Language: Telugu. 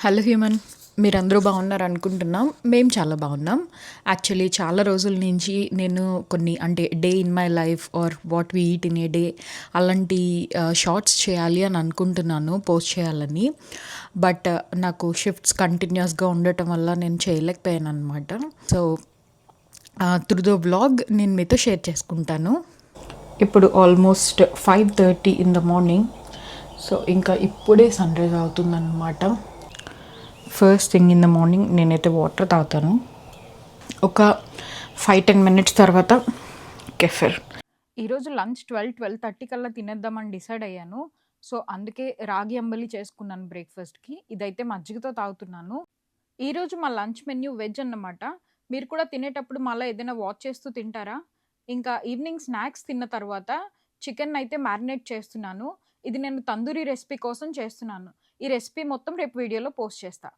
హలో హ్యూమన్, మీరందరూ బాగున్నారనుకుంటున్నాం. మేము చాలా బాగున్నాం. యాక్చువల్లీ చాలా రోజుల నుంచి నేను కొన్ని అంటే day in my life or what we eat in a day అలాంటి షార్ట్స్ చేయాలి అని అనుకుంటున్నాను, పోస్ట్ చేయాలని. బట్ నాకు షిఫ్ట్స్ కంటిన్యూస్గా ఉండటం వల్ల నేను చేయలేకపోయాను అనమాట. సో త్రూ ద వ్లాగ్ నేను మీతో షేర్ చేసుకుంటాను. ఇప్పుడు almost 5:30 in the morning. So ఇంకా ఇప్పుడే సన్ రైజ్ అవుతుందన్నమాట. First thing in the morning నేనైతే వాటర్ తాగుతాను. ఒక 5-10 మినిట్స్ తర్వాత కెఫెర్. ఈరోజు లంచ్ 12-12:30 కల్లా తినేద్దామని డిసైడ్ అయ్యాను. సో అందుకే రాగి అంబలి చేసుకున్నాను బ్రేక్ఫాస్ట్కి. ఇదైతే మజ్జిగతో తాగుతున్నాను. ఈరోజు మా లంచ్ మెన్యూ వెజ్ అన్నమాట. మీరు కూడా తినేటప్పుడు మళ్ళీ ఏదైనా వాచ్ చేస్తూ తింటారా? ఇంకా ఈవినింగ్ స్నాక్స్ తిన్న తర్వాత చికెన్ అయితే మ్యారినేట్ చేస్తున్నాను. ఇది నేను తందూరి రెసిపీ కోసం చేస్తున్నాను. ఈ రెసిపీ మొత్తం రేపు వీడియోలో పోస్ట్ చేస్తా.